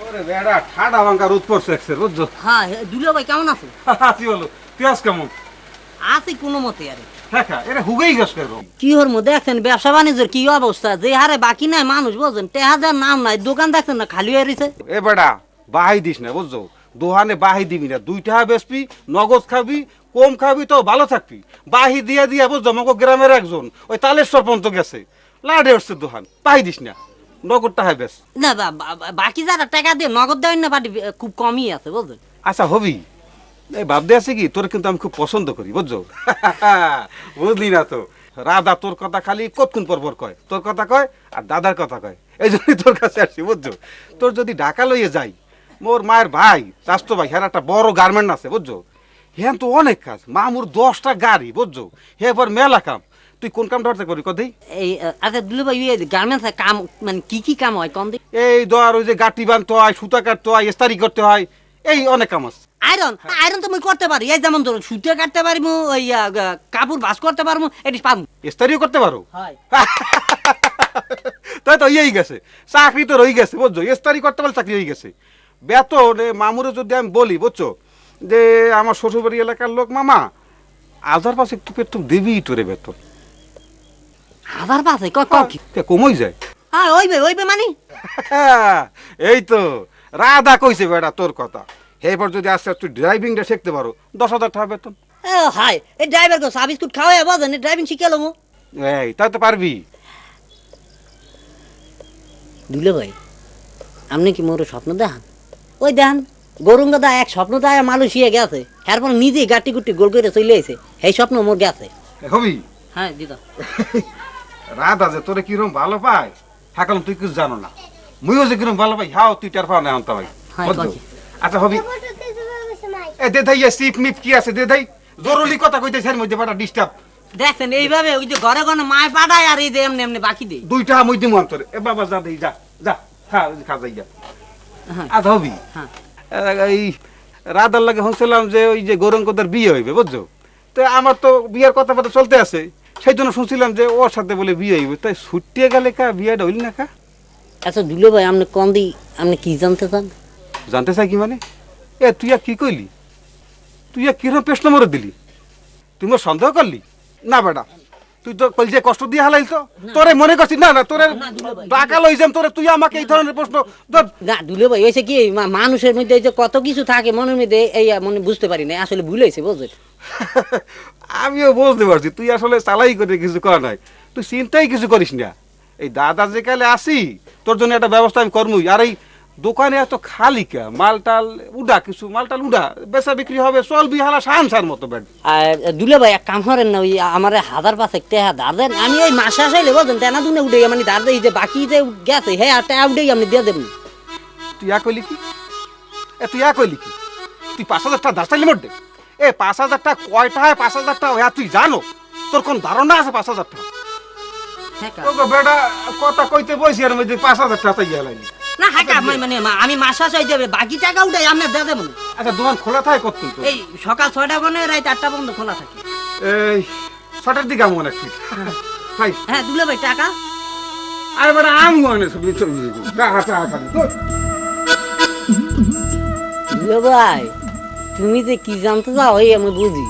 ওরে বেড়া ঠাডা ভাঙ্গা রোদ পড়ছে একসের বুঝছো? হ্যাঁ দুলা ভাই কেমন আছো? আছি বলো, তুই আজ কেমন? আছি কোনো মতে আরে। হ্যাঁ এটা হুগেই গেছ কেন? কি ওর মধ্যে দেখছেন ব্যবসা বাণিজ্যের কি অবস্থা, যে হারে বাকি নাই মানুষ বুঝছেন, টেহাদের নাম নাই, দোকান দেখছেন না খালি হয়ে রয়েছে। এ বেড়া বাহাই দিস না বুঝছো, দোহানে বাহি দিবি না, 2 টাকা বেচবি, নগদ খাবি, কম খাবি তো ভালো থাকবি। বাহি দিয়া দিয়া বুঝছো মগো গ্রামের একজন ওই তালেশ্বর পর্যন্ত গেছে, লাডে উঠছে দোহান, বাহি দিস না, নগদ টাকা বেচ। না বাকি যারা টাকা দিয়ে নগদ দেয় না পার্টি খুব কমই আছে বুঝছেন। আচ্ছা হবি এই ভাবতে আছে কি, তোর কিন্তু আমি খুব পছন্দ করি বুঝছো। বুঝলি না তো, রাধা তোর কথা খালি কতক্ষণ পর কয়, তোর কথা কয় আর দাদার কথা কয়, এই জন্যই তোর কাছে আসছি বুঝছো। তোর যদি ঢাকা লইয়ে যাই, মোর মায়ের ভাই চাস্তো ভাই হ্যাঁ একটা বড় গার্মেন্ট আছে বুঝছো, হ্যাঁ তো অনেক কাজ, মামুর 10টা গাড়ি বুঝছো, হ্যাঁ এবার মেলা কাম। তুই কোন কাম ধরতে করি কদি? এই আচ্ছা দুলা ভাই গার্মেন্টস কাম মানে কি কাম হয় কম দিই? এই ধর ওই যে গাঁটি বানতে হয়, সুতা কাটতে হয়, ইস্তারি করতে হয়, এই অনেক কাম আছে। আয়রন আয়রন তো মুই করতে পারি, এই যেমন ধরুন সুতো কাটতে পারবো, ওই কাপড় ভাঁজ করতে পারবো, এটি পারবো। ইস্তারিও করতে পারো? হয় তাই তো ইয়েই গেছে, চাকরি তো রয়ে গেছে বুঝছো, ইস্তারি করতে পারলে চাকরি হয়ে গেছে। বেতন মামুরে যদি আমি বলি বুঝছো যে আমার শ্বশুরবাড়ি এলাকার লোক মামা 1000 একটু পেতন দিবি তোরে বেতন, হাজার পাঁচে কি কমই যায়। হ্যাঁ ওইবে মানে এই তো রাধা কইছে বেটা তোর কথা, এবার যদি আস্তে তুই ড্রাইভিংটা শিখতে পারো 10,000 টাকা বেতন। হাই এই ড্রাইভার কো সার্ভিস কুট খাওয়াই বাজেন, ড্রাইভিং শিখে লমু। এই তাই তো পারবি। দুলে ভাই আপনি কি মোর স্বপ্ন দেখান? ওই দেখান গরুঙ্গা দা এক স্বপ্ন দেয় মালয়েশিয়া গেছে, এরপর নিজে গাটি গুটি গোল করে চলে এসে, এই স্বপ্ন মোর গেছে। হবি হ্যাঁ দিদা রাধা যে তোরে কিরম ভালো পায় হ্যাঁ তুই কিছু জানো না, মুইও যে কিরম ভালো পাই হ্যাঁ তুই টের পাও না আনতে ভাই। হ্যাঁ, কইছি। আচ্ছা হবি এ দে ভাই সিপ মিপ কি আছে দে ভাই, জরুরি কথা কইতেছে এর মধ্যে বাটা ডিস্টার্ব। দেখছেন এইভাবে ওই যে ঘরে ঘরে মায় পাঠায় আর এই যে এমনি এমনি বাকি দেই। 2 টাকা মই দিমু অন্তরে, এ বাবা যা দেই যা যা খা যাই যা। হ্যাঁ আচ্ছা হবি হ্যাঁ এই রাধার লাগে শুনছিলাম যে ওই যে গৌরঙ্গদের বিয়ে হইবে বুঝছো, তো আমার তো বিয়ের কথাবার্তা চলতে আছে, সেই জন্য শুনছিলাম যে ওর সাথে বলে বিয়ে হইবে, তাই ছুটিয়ে গেলে কা বিয়েটা হইল না কা? আচ্ছা দুলে ভাই আপনি কম দিই, আপনি কি জানতে চান? জানতে চাই কি মানে, এ তুই আর কি কইলি, তুই আর কিরম প্রশ্ন মরে দিলি, তুই মোর সন্দেহ করলি না বেটা, তুই তো কইল যে কষ্ট দিয়ে হালাইল তো তোরে মনে করছিস না না তোরে টাকা লই যাম তোরে, তুই আমাকে এই ধরনের প্রশ্ন না দুলে ভাই হয়েছে কি মানুষের মধ্যে যে কত কিছু থাকে মনের মধ্যে, এই মনে বুঝতে পারি না, আসলে ভুল হয়েছে বুঝলেন। আমিও বুঝতে পারছি তুই আসলে চালাই করে কিছু করা নাই, তুই চিন্তাই কিছু করিস না। এই দাদা যে কালে আসি তোর জন্য একটা ব্যবস্থা আমি করমুই, আর এই দোকানে এত খালি কা মালটাল উডা, কিছু মালটাল উডা বেচা বিক্রি হবে, চলবি হালা সানসার মতো বেড। আর দুলে ভাই এক কাম করেন না, ওই আমার 1005 টাকা ধার দেন, আমি ওই মাসে আসলে বলছেন তেনা দুনে উঠে মানে ধার দেই, যে বাকি যে গেছে হ্যাঁ আর টাকা উঠেই আপনি দিয়ে দেবেন। তুই কইলি কি, এ তুই কইলি কি, তুই 5,000 টাকা দাস্তাইলি মোট দে, এ 5,000 টাকা কয়টা হয়, 5,000 টাকা হ্যাঁ তুই জানো, তোর কোন ধারণা আছে 5,000 টাকা? তোকে বেটা কথা কইতে বইছি আর মধ্যে 5,000 টাকা তাই গেলাইনি না হ্যাঁ মানে আমি মাসে আসে যাবে বাকি টাকা উঠে আপনি দিয়ে দেবেন। আচ্ছা দোকান খোলা থাকে কতক্ষণ তো? এই সকাল 6টা মানে রাত 8টা পর্যন্ত খোলা থাকে। এই 6টার দিকে আমন একটু ভাই। হ্যাঁ দুলে ভাই টাকা আরে বেটা আমু আনে সব টাকা টাকা খালি দুলে ভাই তুমি যে কি জানতে চাও এই আমি বুঝি।